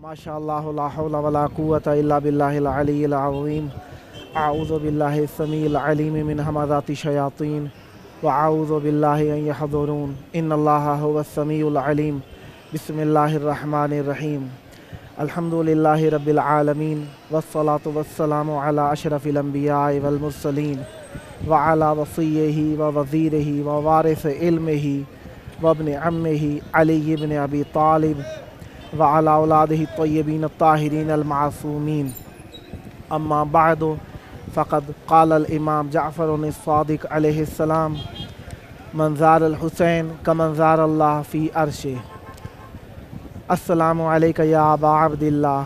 ماشاء اللہ لا حول ولا قوة الا باللہ العلی العظیم اعوذ باللہ السمیع العلیم من ہمزات الشیاطین واعوذ باللہ ان یحضرون ان اللہ هو السمیع العلیم بسم اللہ الرحمن الرحیم الحمد للہ رب العالمین والصلاة والسلام علی اشرف الانبیاء والمرسلین وعلی وصیہ ووزیرہ ووارث علمہ وابن عمہ علی بن ابی طالب وعلى أولاده الطيبين الطاهرين المعصومين أما بعد فقد قال الإمام جعفر الصادق عليه السلام من زار الحسين كمن زار الله في عرشه السلام عليك يا أبا عبد الله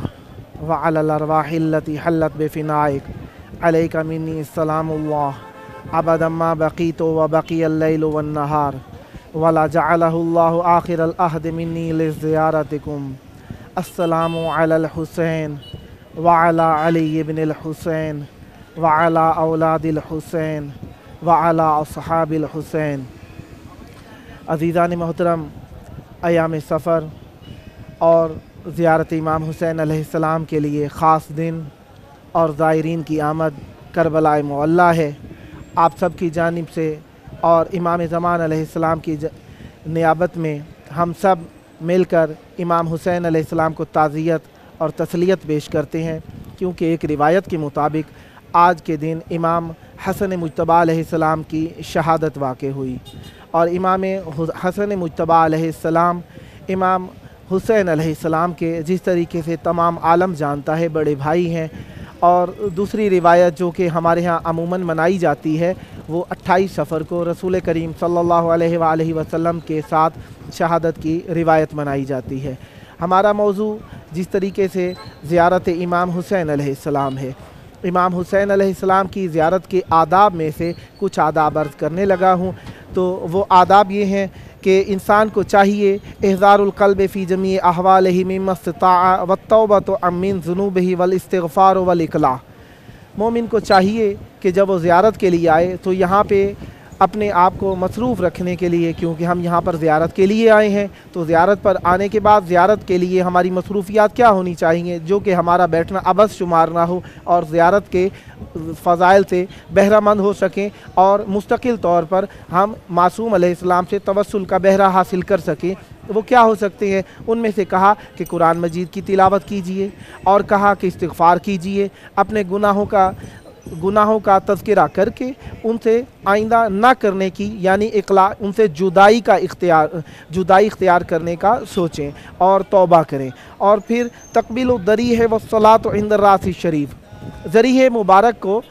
وعلى الأرواح التي حلت بفنائك عليك مني السلام الله أبدا ما بقيت وبقي الليل والنهار ولا جعله الله آخر العهد مني لزيارتكم السلام على الحسين وعلى علي بن الحسين وعلى أولاد الحسين وعلى أصحاب الحسين. عزیزان محترم، ایام سفر اور زیارت امام حسین علیہ السلام کے لیے خاص دن اور زائرین کی آمد کربلا معلیٰ ہے. آپ سب کی جانب سے اور امام زمان علیہ السلام کی نیابت میں ہم سب مل کر امام حسین علیہ السلام کو تعزیت اور تسلیت پیش کرتے ہیں، کیونکہ ایک روایت کے مطابق آج کے دن امام حسن مجتبیٰ علیہ السلام کی شہادت واقع ہوئی، اور امام حسن مجتبیٰ علیہ السلام امام حسین علیہ السلام کے جس طریقے سے تمام عالم جانتا ہے بڑے بھائی ہیں. اور دوسری روایت جو کہ ہمارے ہاں عموماً منائی جاتی ہے وہ 28 سفر کو رسول کریم صلی اللہ علیہ وآلہ وسلم کے ساتھ شہادت کی روایت منائی جاتی ہے. ہمارا موضوع جس طریقے سے زیارت امام حسین علیہ السلام ہے، امام حسین علیہ السلام کی زیارت کے آداب میں سے کچھ آداب عرض کرنے لگا ہوں. تو وہ آداب یہ ہیں کہ انسان کو چاہیے احضار القلب فی جمیع احوالہ مما استطاع والتوبۃ عن ذنوبہ والاستغفار والاقلاع. مومن کو چاہیے کہ جب وہ زیارت کے لیے آئے تو یہاں پہ اپنے آپ کو مصروف رکھنے کے لیے، کیونکہ ہم یہاں پر زیارت کے لیے آئے ہیں، تو زیارت پر آنے کے بعد زیارت کے لیے ہماری مصروفیات کیا ہونی چاہیے جو کہ ہمارا بیٹھنا عبث شمار نہ ہو اور زیارت کے فضائل سے بہرہ مند ہو سکیں، اور مستقل طور پر ہم معصوم علیہ السلام سے توسل کا بہرہ حاصل کر سکیں. وہ کیا ہو سکتے ہیں؟ ان میں سے کہا کہ قرآن مجید کی تلاوت کیجئے، اور کہا کہ استغفار کیجئے، اپنے گناہوں کا تذکرہ کر کے ان سے آئندہ نہ کرنے کی یعنی اقلاع، ان سے جدائی اختیار کرنے کا سوچیں اور توبہ کریں. اور پھر تقبیل الضریح والصلاۃ عند الراس الشریف، ذریح مبارک کو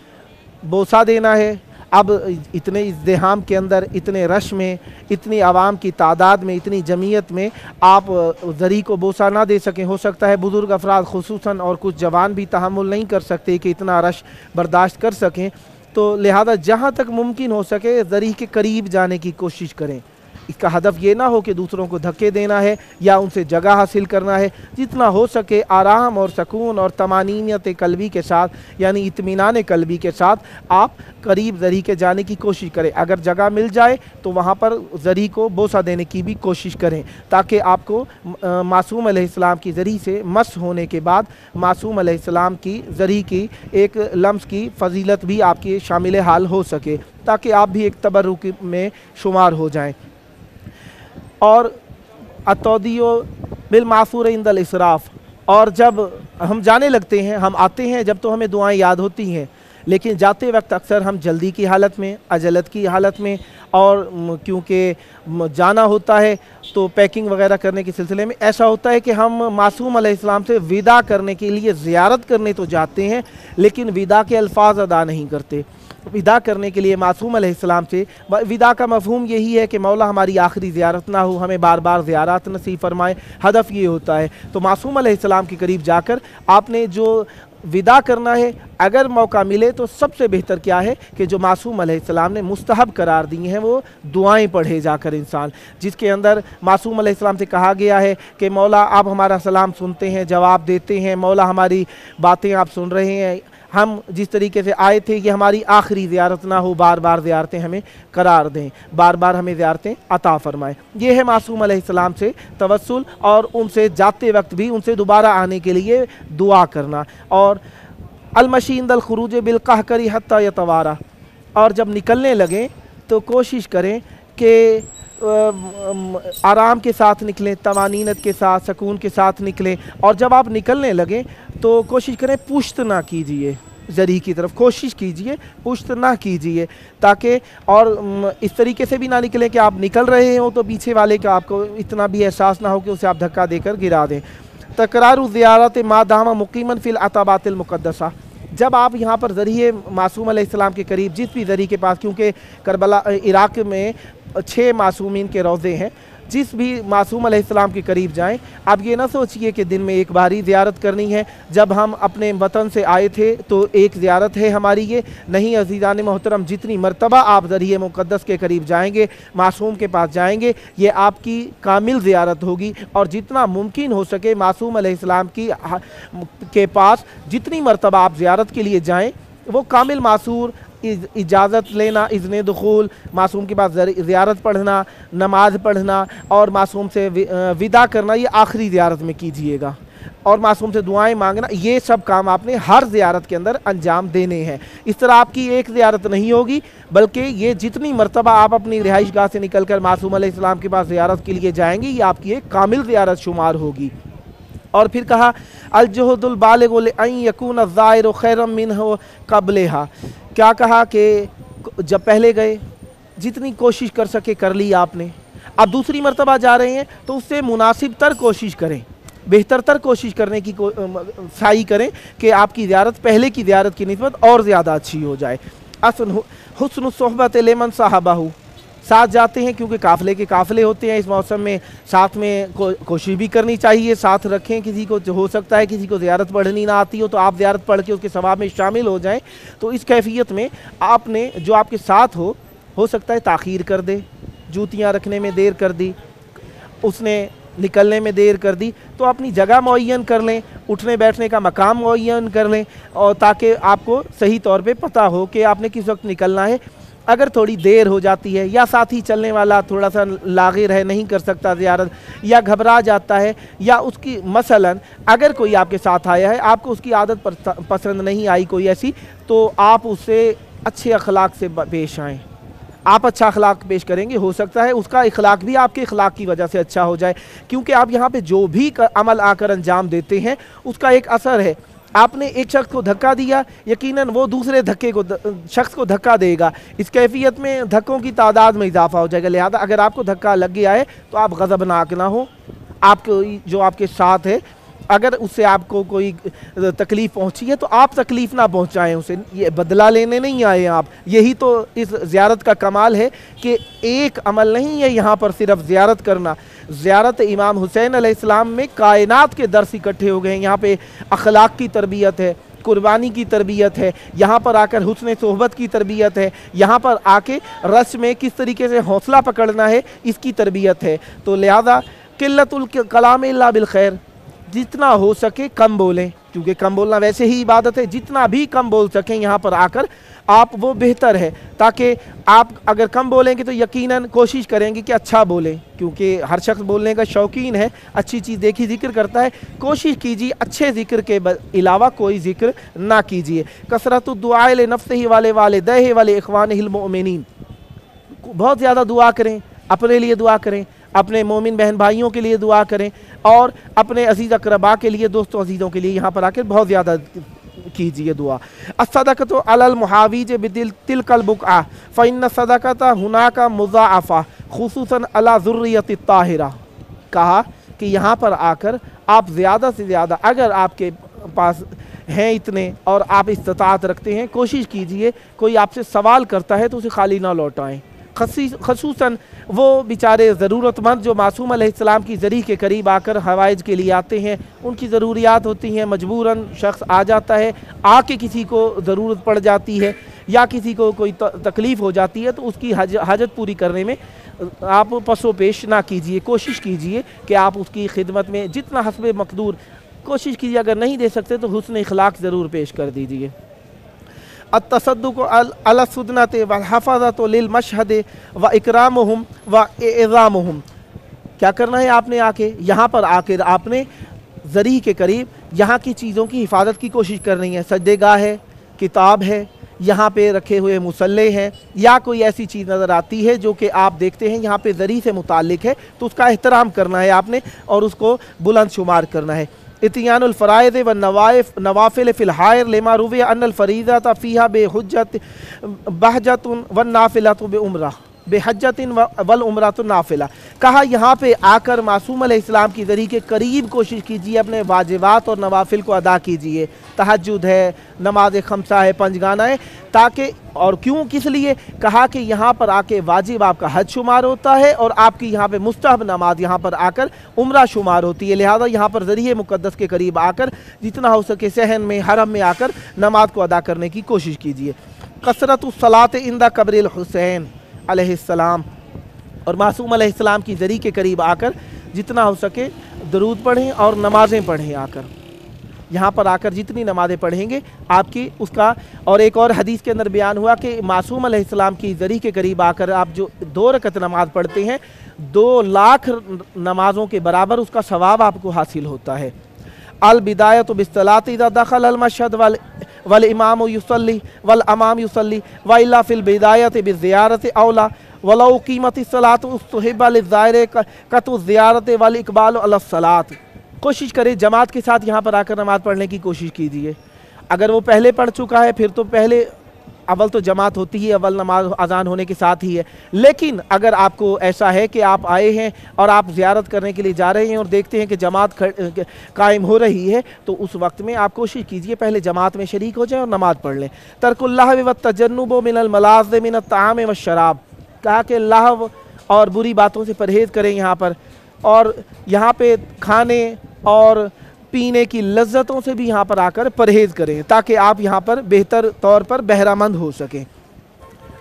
بوسہ دینا ہے. اب اتنے ازدحام کے اندر، اتنے رش میں، اتنی عوام کی تعداد میں، اتنی جمعیت میں آپ ذریح کو بوسہ نہ دے سکیں. ہو سکتا ہے بزرگ افراد خصوصاً اور کچھ جوان بھی تحمل نہیں کر سکتے کہ اتنا رش برداشت کر سکیں، تو لہذا جہاں تک ممکن ہو سکے ذریح کے قریب جانے کی کوشش کریں. اس کا ہدف یہ نہ ہو کہ دوسروں کو دھکے دینا ہے یا ان سے جگہ حاصل کرنا ہے. جتنا ہو سکے آرام اور سکون اور طمانینت قلبی کے ساتھ یعنی اطمینان قلبی کے ساتھ آپ قریب ذریح کے جانے کی کوشش کریں. اگر جگہ مل جائے تو وہاں پر ذریح کو بوسہ دینے کی بھی کوشش کریں، تاکہ آپ کو معصوم علیہ السلام کی ذریح سے مس ہونے کے بعد معصوم علیہ السلام کی ذریح کی ایک لمس کی فضیلت بھی آپ کی شامل حال ہو سکے، تاکہ آپ بھی ایک تبرک میں شمار ہو جائیں. اور التودیع بالمعصور عند الاسراف، اور جب ہم جانے لگتے ہیں، ہم آتے ہیں جب تو ہمیں دعائیں یاد ہوتی ہیں، لیکن جاتے وقت اکثر ہم جلدی کی حالت میں، عجلت کی حالت میں، اور کیونکہ جانا ہوتا ہے تو پیکنگ وغیرہ کرنے کے سلسلے میں ایسا ہوتا ہے کہ ہم معصوم علیہ السلام سے وداع کرنے کے لیے زیارت کرنے تو جاتے ہیں لیکن وداع کے الفاظ ادا نہیں کرتے. وداع کرنے کے لیے معصوم علیہ السلام سے، وداع کا مفہوم یہی ہے کہ مولا ہماری آخری زیارت نہ ہو، ہمیں بار بار زیارات نصیب فرمائے، ہدف یہ ہوتا ہے. تو معصوم علیہ السلام کے قریب جا کر آپ نے جو وداع کرنا ہے، اگر موقع ملے تو سب سے بہتر کیا ہے کہ جو معصوم علیہ السلام نے مستحب قرار دی ہیں وہ دعائیں پڑھے جا کر انسان، جس کے اندر معصوم علیہ السلام سے کہا گیا ہے کہ مولا آپ ہمارا سلام سنتے ہیں، جواب دیتے ہیں، مولا ہماری باتیں آپ سن رہے ہیں، ہم جس طریقے سے آئے تھے یہ ہماری آخری زیارت نہ ہو، بار بار زیارتیں ہمیں قرار دیں، بار بار ہمیں زیارتیں عطا فرمائیں۔ یہ ہے معصوم علیہ السلام سے توسل، اور ان سے جاتے وقت بھی ان سے دوبارہ آنے کے لیے دعا کرنا۔ اور المشین الخروج بالقہقری حتی یتوارا، اور جب نکلنے لگیں تو کوشش کریں کہ آرام کے ساتھ نکلیں، طمانینت کے ساتھ، سکون کے ساتھ نکلیں، اور جب آپ نکلنے لگیں تو کوشش کریں پشت نہ کیجئے، ذریعے کی طرف کوشش کیجئے، پشت نہ کیجئے، تاکہ اور اس طریقے سے بھی نہ نکلیں کہ آپ نکل رہے ہوں تو پیچھے والے کا آپ کو اتنا بھی احساس نہ ہو کہ اسے آپ دھکا دے کر گرا دیں۔ تکرار زیارت ما دام مقیما فی العتبات المقدسہ، جب آپ یہاں پر ذریعے معصوم علیہ السلام کے قریب جس بھی ذریعے کے پاس، کیونکہ کربلا عراق میں 6 معصومین کے روضے ہیں، جس بھی معصوم علیہ السلام کے قریب جائیں، آپ یہ نہ سوچئے کہ دن میں ایک باری زیارت کرنی ہے، جب ہم اپنے وطن سے آئے تھے تو ایک زیارت ہے ہماری یہ نہیں۔ عزیزان محترم، جتنی مرتبہ آپ ذریعے مقدس کے قریب جائیں گے، معصوم کے پاس جائیں گے، یہ آپ کی کامل زیارت ہوگی، اور جتنا ممکن ہو سکے معصوم علیہ السلام کے پاس جتنی مرتبہ آپ زیارت کے لیے جائیں، وہ کامل معصور، اجازت لینا، اذن دخول، معصوم کے پاس زیارت پڑھنا، نماز پڑھنا، اور معصوم سے وداع کرنا، یہ آخری زیارت میں کیجئے گا، اور معصوم سے دعائیں مانگنا، یہ سب کام آپ نے ہر زیارت کے اندر انجام دینے ہیں۔ اس طرح آپ کی ایک زیارت نہیں ہوگی، بلکہ یہ جتنی مرتبہ آپ اپنی رہائش گاہ سے نکل کر معصوم علیہ السلام کے پاس زیارت کے لیے جائیں گے، یہ آپ کی ایک کامل زیارت شمار ہوگی۔ اور پھر کہا الجہد البالغ لأن یکون الزائر خیرا منہ قبلہا، کیا کہا کہ جب پہلے گئے جتنی کوشش کر سکے کر لی آپ نے، اب دوسری مرتبہ جا رہے ہیں تو اس سے مناسب تر کوشش کریں، بہتر تر کوشش کرنے کی سعی کریں کہ آپ کی زیارت پہلے کی زیارت کی نسبت اور زیادہ اچھی ہو جائے۔ حسن الصحبت لمن صاحبہ، ساتھ جاتے ہیں کیونکہ قافلے کے قافلے ہوتے ہیں، اس موسم میں ساتھ میں کوشش بھی کرنی چاہیے، ساتھ رکھیں۔ کسی کو ہو سکتا ہے کسی کو زیارت پڑھنی نہ آتی ہو تو آپ زیارت پڑھ کے اس کے ثواب میں شامل ہو جائیں، تو اس کیفیت میں آپ نے جو آپ کے ساتھ ہو سکتا ہے تاخیر کر دے، جوتیاں رکھنے میں دیر کر دی، اس نے نکلنے میں دیر کر دی، تو اپنی جگہ معین کر لیں، اٹھنے بیٹھنے کا مقام معین کر لیں، اور تاکہ آپ کو صحیح طور پہ پتہ ہو کہ آپ نے کس وقت نکلنا ہے۔ اگر تھوڑی دیر ہو جاتی ہے، یا ساتھی چلنے والا تھوڑا سا لاغر ہے، نہیں کر سکتا زیارت، یا گھبرا جاتا ہے، یا اس کی مثلاً اگر کوئی آپ کے ساتھ آیا ہے، آپ کو اس کی عادت پسند نہیں آئی کوئی ایسی، تو آپ اس سے اچھے اخلاق سے پیش آئیں۔ آپ اچھا اخلاق پیش کریں گے، ہو سکتا ہے اس کا اخلاق بھی آپ کے اخلاق کی وجہ سے اچھا ہو جائے، کیونکہ آپ یہاں پہ جو بھی عمل آ کر انجام دیتے ہیں اس کا ایک اثر ہے۔ آپ نے ایک شخص کو دھکا دیا، یقیناً وہ دوسرے شخص کو دھکا دے گا، اس کیفیت میں دھکوں کی تعداد میں اضافہ ہو جائے گا۔ لہذا اگر آپ کو دھکا لگ گیا ہے تو آپ غضبناک نہ ہو، آپ کو جو آپ کے ساتھ ہے اگر اس سے آپ کو کوئی تکلیف پہنچی ہے تو آپ تکلیف نہ پہنچائیں اسے، یہ بدلہ لینے نہیں آئے آپ۔ یہی تو اس زیارت کا کمال ہے کہ ایک عمل نہیں ہے یہاں پر صرف زیارت کرنا، زیارت امام حسین علیہ السلام میں کائنات کے درس اکٹھے ہو گئے ہیں۔ یہاں پہ اخلاق کی تربیت ہے، قربانی کی تربیت ہے، یہاں پر آ کر حسن صحبت کی تربیت ہے، یہاں پر آ کے رش میں کس طریقے سے حوصلہ پکڑنا ہے اس کی تربیت ہے۔ تو لہذا قلت الکلام الا بالخیر، جتنا ہو سکے کم بولیں، کیونکہ کم بولنا ویسے ہی عبادت ہے، جتنا بھی کم بول سکیں یہاں پر آ کر آپ وہ بہتر ہے، تاکہ آپ اگر کم بولیں گے تو یقیناً کوشش کریں گے کہ اچھا بولیں، کیونکہ ہر شخص بولنے کا شوقین ہے، اچھی چیز دیکھی ذکر کرتا ہے۔ کوشش کیجیے اچھے ذکر کے علاوہ کوئی ذکر نہ کیجیے۔ کثرت الدعاء لنفسہ ولوالدیہ ولاخوانہ المؤمنین، بہت زیادہ دعا کریں، اپنے لیے دعا کریں، اپنے مومن بہن بھائیوں کے لیے دعا کریں، اور اپنے عزیز اقربا کے لیے، دوستوں عزیزوں کے لیے یہاں پر آ کر بہت زیادہ کیجئے دعا۔ الصدقۃ علی المحاویج بتلک البقعہ فإن الصدقۃ ہناک مضاعفہ خصوصاً علی ذریۃ الطاہرہ، کہا کہ یہاں پر آ کر آپ زیادہ سے زیادہ اگر آپ کے پاس ہیں اتنے اور آپ استطاعت رکھتے ہیں، کوشش کیجئے کوئی آپ سے سوال کرتا ہے تو اسے خالی نہ لوٹائیں، خصوصاً وہ بیچارے ضرورت مند جو معصوم علیہ السلام کی ذریعہ کے قریب آ کر حوائج کے لیے آتے ہیں، ان کی ضروریات ہوتی ہیں، مجبوراً شخص آ جاتا ہے، آ کے کسی کو ضرورت پڑ جاتی ہے یا کسی کو کوئی تکلیف ہو جاتی ہے تو اس کی حاجت پوری کرنے میں آپ پس و پیش نہ کیجئے، کوشش کیجئے کہ آپ اس کی خدمت میں جتنا حسب مقدور کوشش کیجئے، اگر نہیں دے سکتے تو حسن اخلاق ضرور پیش کر دیجئے۔ التصدق علی السدنۃ والحفاظۃ للمشہد و اکرامہم و اعظامہم. کیا کرنا ہے آپ نے یہاں پر آ کے آپ نے ذریح کے قریب یہاں کی چیزوں کی حفاظت کی کوشش کرنی ہے. سجدے گاہ ہے، کتاب ہے، یہاں پہ رکھے ہوئے مصلے ہیں، یا کوئی ایسی چیز نظر آتی ہے جو کہ آپ دیکھتے ہیں یہاں پہ ذریح سے متعلق ہے، تو اس کا احترام کرنا ہے آپ نے اور اس کو بلند شمار کرنا ہے. اتیان الفرائض والنوافل فی الحائر لما روی ان الفریضۃ فیہا بحجۃ بہجۃ والنافلۃ بعمرہ بحجۃ والعمرۃ نافلہ. کہا یہاں پہ آ کر معصوم علیہ السلام کی ذریح کے قریب کوشش کیجیے، اپنے واجبات اور نوافل کو ادا کیجیے. تہجد ہے، نماز خمسہ ہے، پنجگانہ ہے، تاکہ اور کیوں کس لیے کہا کہ یہاں پر آ کے واجب آپ کا حج شمار ہوتا ہے اور آپ کی یہاں پہ مستحب نماز یہاں پر آ کر عمرہ شمار ہوتی ہے. لہذا یہاں پر ذریح مقدس کے قریب آ کر جتنا ہو سکے صحن میں، حرم میں آ کر نماز کو ادا کرنے کی کوشش کیجیے. کثرت الصلاۃ عند قبر الحسین علیہ السلام، اور معصوم علیہ السلام کی ذریح کے قریب آ کر جتنا ہو سکے درود پڑھیں اور نمازیں پڑھیں. آ کر یہاں پر آ کر جتنی نمازیں پڑھیں گے آپ کی اس کا. اور ایک اور حدیث کے اندر بیان ہوا کہ معصوم علیہ السلام کی ذریح کے قریب آ کر آپ جو 2 رکعت نماز پڑھتے ہیں 2,00,000 نمازوں کے برابر اس کا ثواب آپ کو حاصل ہوتا ہے. البدایۃ بالصلاۃ اذا دخل المشہد والامام یصلی والامام یصلی والا فی البدایۃ بالزیارت اولا ولو قیمت الصلاۃ استحب للزائر قطع الزیارت والاقبال علی الصلاۃ. کوشش کرے جماعت کے ساتھ یہاں پر آ کر نماز پڑھنے کی کوشش کیجیے. اگر وہ پہلے پڑھ چکا ہے پھر تو پہلے اول تو جماعت ہوتی ہے، اول نماز اذان ہونے کے ساتھ ہی ہے. لیکن اگر آپ کو ایسا ہے کہ آپ آئے ہیں اور آپ زیارت کرنے کے لیے جا رہے ہیں اور دیکھتے ہیں کہ جماعت قائم ہو رہی ہے، تو اس وقت میں آپ کوشش کیجئے پہلے جماعت میں شریک ہو جائیں اور نماز پڑھ لیں. ترک اللہو والتجنب من الملاذ من الطعام والشراب. کہا کہ لہو اور بری باتوں سے پرہیز کریں یہاں پر، اور یہاں پہ کھانے اور پینے کی لذتوں سے بھی یہاں پر آ کر پرہیز کریں تاکہ آپ یہاں پر بہتر طور پر بہرہ مند ہو سکیں.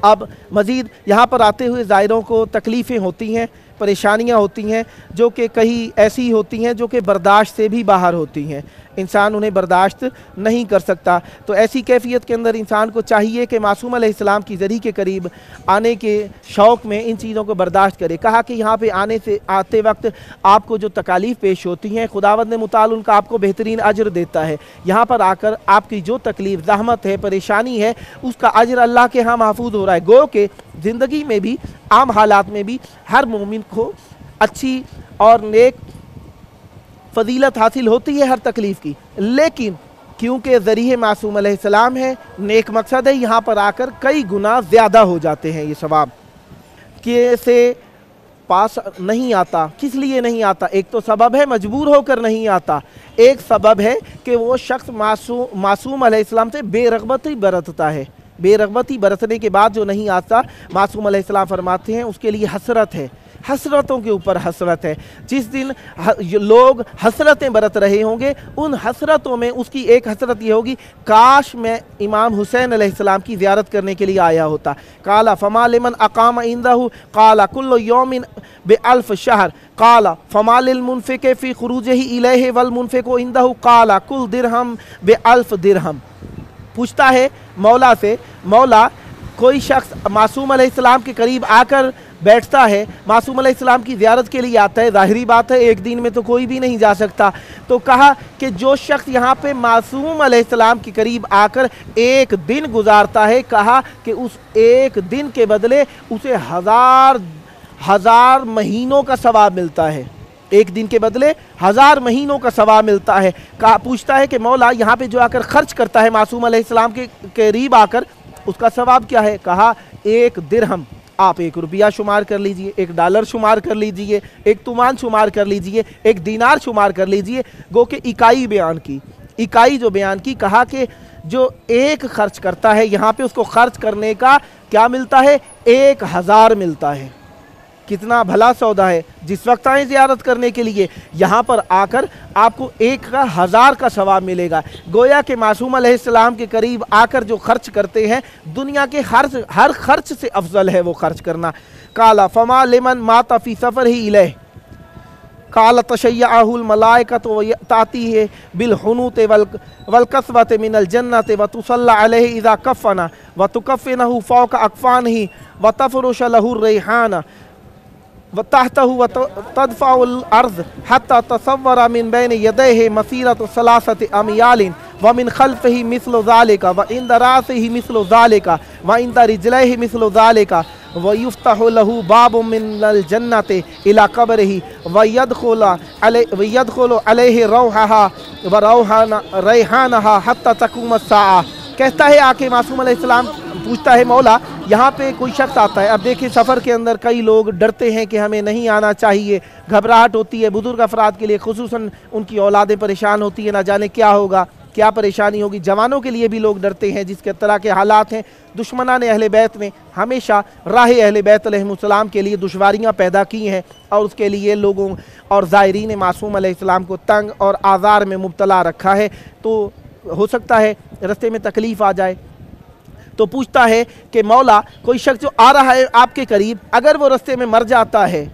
اب مزید یہاں پر آتے ہوئے زائروں کو تکلیفیں ہوتی ہیں، پریشانیاں ہوتی ہیں جو کہ کہیں ایسی ہوتی ہیں جو کہ برداشت سے بھی باہر ہوتی ہیں، انسان انہیں برداشت نہیں کر سکتا. تو ایسی کیفیت کے اندر انسان کو چاہیے کہ معصوم علیہ السلام کی ذریح کے قریب آنے کے شوق میں ان چیزوں کو برداشت کرے. کہا کہ یہاں پہ آتے وقت آپ کو جو تکالیف پیش ہوتی ہیں خداوند نے متعال ان کا آپ کو بہترین اجر دیتا ہے. یہاں پر آ کر آپ کی جو تکلیف، زحمت ہے، پریشانی ہے، اس کا اجر اللہ کے ہاں محفوظ ہو رہا ہے. گو کہ زندگی میں بھی عام حالات میں بھی ہر مومن کو اچھی اور نیک فضیلت حاصل ہوتی ہے ہر تکلیف کی، لیکن کیونکہ ذریعہ معصوم علیہ السلام ہے، نیک مقصد ہے، یہاں پر آ کر کئی گنا زیادہ ہو جاتے ہیں. یہ ثواب کہ سے پاس نہیں آتا. کس لیے نہیں آتا؟ ایک تو سبب ہے مجبور ہو کر نہیں آتا، ایک سبب ہے کہ وہ شخص معصوم علیہ السلام سے بے رغبتی برتتا ہے. بے رغبتی برتنے کے بعد جو نہیں آتا، معصوم علیہ السلام فرماتے ہیں اس کے لیے حسرت ہے، حسرتوں کے اوپر حسرت ہے. جس دن لوگ حسرتیں برت رہے ہوں گے، ان حسرتوں میں اس کی ایک حسرت یہ ہوگی، کاش میں امام حسین علیہ السلام کی زیارت کرنے کے لیے آیا ہوتا. قال فما لمن اقام عنده قال كل يوم بألف شهر قال فما للمنفق في خروجه الیہ والمنفق عنده قال كل درہم بألف درہم. پوچھتا ہے مولا سے، مولا کوئی شخص معصوم علیہ السلام کے قریب آ کر بیٹھتا ہے، معصوم علیہ السلام کی زیارت کے لیے آتا ہے، ظاہری بات ہے ایک دن میں تو کوئی بھی نہیں جا سکتا. تو کہا کہ جو شخص یہاں پہ معصوم علیہ السلام کے قریب آ کر ایک دن گزارتا ہے، کہا کہ اس ایک دن کے بدلے اسے ہزار مہینوں کا ثواب ملتا ہے. ایک دن کے بدلے 1000 مہینوں کا ثواب ملتا ہے. کہا پوچھتا ہے کہ مولا یہاں پہ جو آ کر خرچ کرتا ہے معصوم علیہ السلام کے قریب آ کر، اس کا ثواب کیا ہے؟ کہا 1 درہم. آپ 1 روپیہ شمار کر لیجئے، 1 ڈالر شمار کر لیجئے، 1 تومان شمار کر لیجئے، 1 دینار شمار کر لیجئے. گو کہ اکائی بیان کی، اکائی جو بیان کی. کہا کہ جو 1 خرچ کرتا ہے یہاں پہ اس کو خرچ کرنے کا کیا ملتا ہے؟ 1000 ملتا ہے. کتنا بھلا سودا ہے. جس وقت آئیں زیارت کرنے کے لیے یہاں پر آ کر آپ کو 1000 کا ثواب ملے گا. گویا کہ معصوم علیہ السلام کے قریب آ کر جو خرچ کرتے ہیں دنیا کے ہر خرچ سے افضل ہے وہ خرچ کرنا. قال فما لمن مات فی سفرہ الیہ قال تشیعہ الملائکۃ وتأتیہ بالحنوط والکسوۃ من الجنۃ وتصلی علیہ اذا کفن وتکفنہ فوق اکفانہ وتفرش لہ الریحان وتحتہ وتدفع الارض حتی تصور من بین یدیہ مسیرۃ 3 امیال ومن خلفہ مثل ذلک وعند رأسہ مثل ذلک وعند رجلیہ مثل ذلک ویفتح لہ باب من الجنۃ الی قبرہ ویدخل علیہ روحہا وریحانہا حتی تقوم الساعہ۔ کہتا ہے آکے معصوم علیہ السلام پوچھتا ہے مولا یہاں پہ کوئی شخص آتا ہے، اب دیکھیں سفر کے اندر کئی لوگ ڈرتے ہیں کہ ہمیں نہیں آنا چاہیے، گھبراہٹ ہوتی ہے، بزرگ افراد کے لیے خصوصاً ان کی اولادیں پریشان ہوتی ہیں، نہ جانے کیا ہوگا، کیا پریشانی ہوگی، جوانوں کے لیے بھی لوگ ڈرتے ہیں جس کے طرح کے حالات ہیں۔ دشمنان اہل بیت نے ہمیشہ راہ اہل بیت علیہ السلام کے لیے دشواریاں پیدا کی ہیں اور اس کے لیے لوگوں اور زائرین معصوم علیہ السلام کو تنگ اور آزار میں مبتلا رکھا ہے، تو ہو سکتا ہے رستے میں تکلیف آ جائے۔ تو پوچھتا ہے کہ مولا کوئی شخص جو آ رہا ہے آپ کے قریب، اگر وہ رستے میں مر جاتا ہے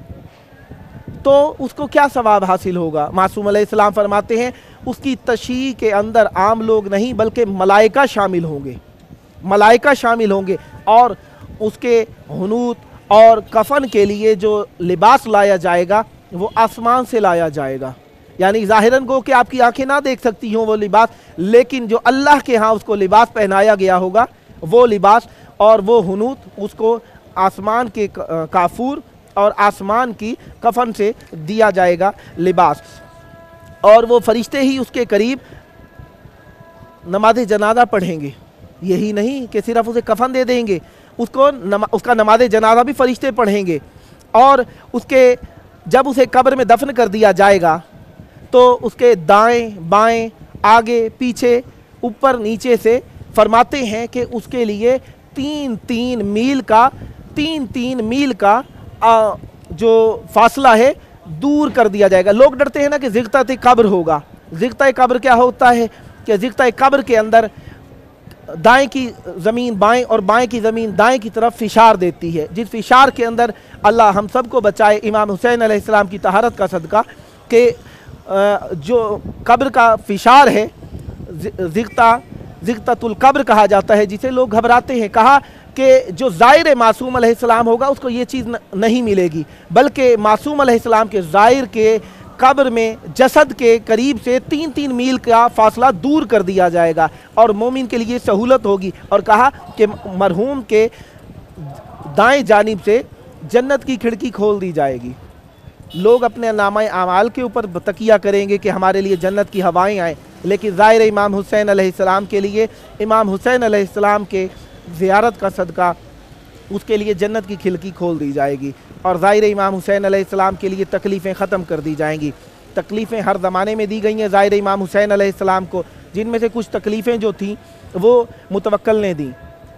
تو اس کو کیا ثواب حاصل ہوگا؟ معصوم علیہ السلام فرماتے ہیں اس کی تشییع کے اندر عام لوگ نہیں بلکہ ملائکہ شامل ہوں گے، ملائکہ شامل ہوں گے، اور اس کے حنوط اور کفن کے لیے جو لباس لایا جائے گا وہ آسمان سے لایا جائے گا، یعنی ظاہراً گو کہ آپ کی آنکھیں نہ دیکھ سکتی ہوں وہ لباس، لیکن جو اللہ کے ہاں اس کو لباس پہنایا گیا ہوگا وہ لباس اور وہ حنوط اس کو آسمان کے کافور اور آسمان کی کفن سے دیا جائے گا لباس، اور وہ فرشتے ہی اس کے قریب نماز جنازہ پڑھیں گے۔ یہی نہیں کہ صرف اسے کفن دے دیں گے، اس کا نماز جنازہ بھی فرشتے پڑھیں گے، اور اس کے جب اسے قبر میں دفن کر دیا جائے گا تو اس کے دائیں بائیں آگے پیچھے اوپر نیچے سے فرماتے ہیں کہ اس کے لیے 3 میل کا جو فاصلہ ہے دور کر دیا جائے گا۔ لوگ ڈرتے ہیں نا کہ زغتۃ قبر ہوگا، زغتۃ قبر کیا ہوتا ہے کہ زغتۃ قبر کے اندر دائیں کی زمین بائیں اور بائیں کی زمین دائیں کی طرف فشار دیتی ہے، جس فشار کے اندر اللہ ہم سب کو بچائے امام حسین علیہ السلام کی طہارت کا صدقہ، کہ جو قبر کا فشار ہے زغتۃ القبر کہا جاتا ہے، جسے لوگ گھبراتے ہیں۔ کہا کہ جو زائر معصوم علیہ السلام ہوگا اس کو یہ چیز نہیں ملے گی، بلکہ معصوم علیہ السلام کے زائر کے قبر میں جسد کے قریب سے 3 میل کا فاصلہ دور کر دیا جائے گا اور مومن کے لیے سہولت ہوگی، اور کہا کہ مرحوم کے دائیں جانب سے جنت کی کھڑکی کھول دی جائے گی۔ لوگ اپنے نامہ اعمال کے اوپر تکیہ کریں گے کہ ہمارے لیے جنت کی ہوائیں آئیں، لیکن ظاہر امام حسین علیہ السلام کے لیے امام حسین علیہ السلام کے زیارت کا صدقہ اس کے لیے جنت کی کھڑکی کھول دی جائے گی، اور ظاہر امام حسین علیہ السلام کے لیے تکلیفیں ختم کر دی جائیں گی۔ تکلیفیں ہر زمانے میں دی گئی ہیں ظاہر امام حسین علیہ السلام کو، جن میں سے کچھ تکلیفیں جو تھیں وہ متوکل نے دیں۔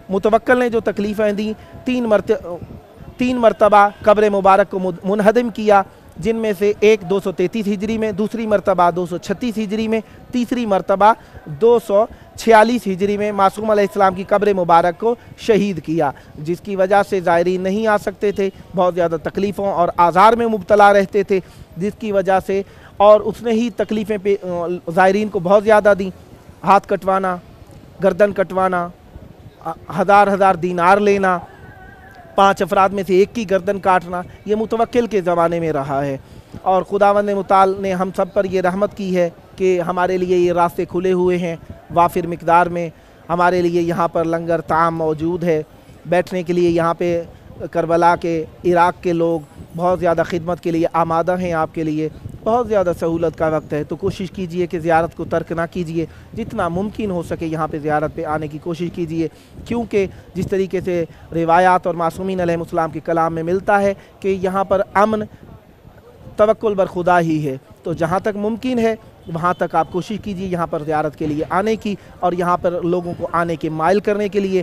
متوکل نے جو تکلیفیں دیں 3 مرتبہ قبر مبارک کو منہدم کیا، جن میں سے ایک 233 ہجری میں، دوسری مرتبہ 236 ہجری میں، تیسری مرتبہ 246 ہجری میں معصوم علیہ السلام کی قبر مبارک کو شہید کیا، جس کی وجہ سے زائرین نہیں آ سکتے تھے، بہت زیادہ تکلیفوں اور آزار میں مبتلا رہتے تھے، جس کی وجہ سے، اور اس نے ہی تکلیفیں زائرین کو بہت زیادہ دیں، ہاتھ کٹوانا، گردن کٹوانا، 1000 دینار لینا، 5 افراد میں سے ایک کی گردن کاٹنا، یہ متوکل کے زمانے میں رہا ہے، اور خداوند متعال نے ہم سب پر یہ رحمت کی ہے کہ ہمارے لیے یہ راستے کھلے ہوئے ہیں وافر مقدار میں، ہمارے لیے یہاں پر لنگر طعام موجود ہے، بیٹھنے کے لیے یہاں پہ کربلا کے عراق کے لوگ بہت زیادہ خدمت کے لیے آمادہ ہیں، آپ کے لیے بہت زیادہ سہولت کا وقت ہے، تو کوشش کیجئے کہ زیارت کو ترک نہ کیجئے، جتنا ممکن ہو سکے یہاں پہ زیارت پہ آنے کی کوشش کیجئے، کیونکہ جس طریقے سے روایات اور معصومین علیہ السلام کے کلام میں ملتا ہے کہ یہاں پر امن توکل بر خدا ہی ہے، تو جہاں تک ممکن ہے وہاں تک آپ کوشش کیجئے یہاں پر زیارت کے لیے آنے کی، اور یہاں پر لوگوں کو آنے کے مائل کرنے کے لیے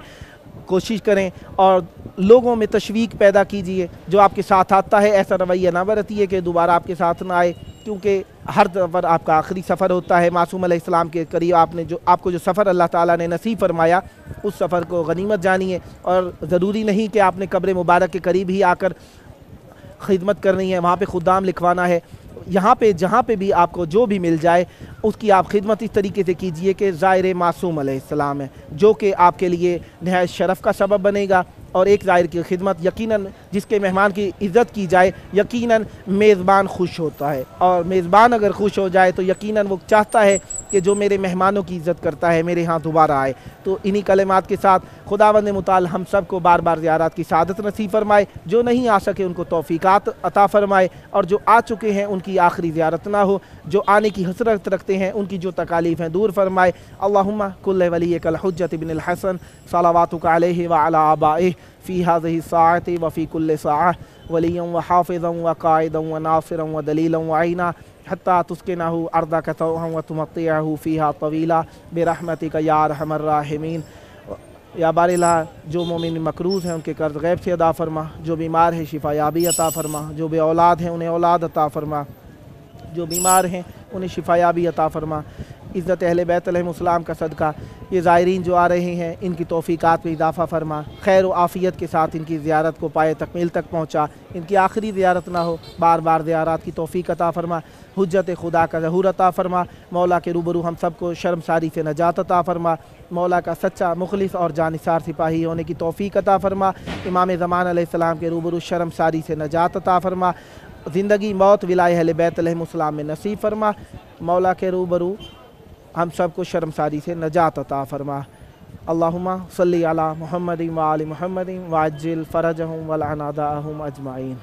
کوشش کریں، اور لوگوں میں تشویق پیدا کیجئے۔ جو آپ کے ساتھ آتا ہے ایسا رویہ نہ برتیے کہ دوبارہ آپ کے ساتھ نہ آئے، کیونکہ ہر سفر آپ کا آخری سفر ہوتا ہے۔ معصوم علیہ السلام کے قریب آپ کو جو سفر اللہ تعالیٰ نے نصیب فرمایا اس سفر کو غنیمت جانیے، اور ضروری نہیں کہ آپ نے قبر مبارک کے قریب ہی آ کر خدمت کرنی ہے، وہاں پہ خدام لکھوانا ہے، یہاں پہ جہاں پہ بھی آپ کو جو بھی مل جائے اس کی آپ خدمت اس طریقے سے کیجئے کہ زائر معصوم علیہ السلام ہے، جو کہ آپ کے لیے نہایت شرف کا سبب بنے گا، اور ایک زائر کی خدمت یقیناً جس کے مہمان کی عزت کی جائے یقیناً میزبان خوش ہوتا ہے، اور میزبان اگر خوش ہو جائے تو یقیناً وہ چاہتا ہے کہ جو میرے مہمانوں کی عزت کرتا ہے میرے ہاں دوبارہ آئے۔ تو انہی کلمات کے ساتھ خداوند متعال ہم سب کو بار بار زیارات کی سعادت نصیب فرمائے، جو نہیں آ سکے ان کو توفیقات عطا فرمائے، اور جو آ چکے ہیں ان کی آخری زیارت نہ ہو، جو آنے کی حسرت رکھتے ہیں ان کی جو تکالیف ہیں دور فرمائے۔ اللہم کل ولیک الحجۃ بن الحسن صلواتک علیہ وعلی آبائہ فی هذه الساعة وفی کل ساعة ولیا وحافظا وقائدا وناصرا ودلیلا وعینا حتی تسکنہ ارضک طوعا وتمتعہ فیہا طویلا برحمتک یا ارحم الراحمین۔ یا بار الہ جو مومن مقروض ہیں ان کے قرض غیب سے ادا فرما، جو بیمار ہیں شفا یابی عطا فرما، جو بے اولاد ہیں انہیں اولاد عطا فرما، جو بیمار ہیں انہیں شفا یابی عطا فرما۔ عزت اہل بیت علیہ السلام کا صدقہ یہ زائرین جو آ رہے ہیں ان کی توفیقات میں اضافہ فرما، خیر و عافیت کے ساتھ ان کی زیارت کو پائے تکمیل تک پہنچا، ان کی آخری زیارت نہ ہو، بار بار زیارات کی توفیق عطا فرما، حجت خدا کا ظہور عطا فرما، مولا کے روبرو ہم سب کو شرمساری سے نجات عطا فرما، مولا کا سچا مخلص اور جانثار سپاہی ہونے کی توفیق عطا فرما، امام زمان علیہ السلام کے روبرو شرمساری سے نجات عطا فرما، زندگی موت ولائے اہل بیت علیہ السلام میں نصیب فرما، مولا کے روبرو ہم سب کو شرمساری سے نجات عطا فرما۔ اللہم صلی علی محمد وآل محمد وعجل فرجہم ولعن اعداءہم اجمعین۔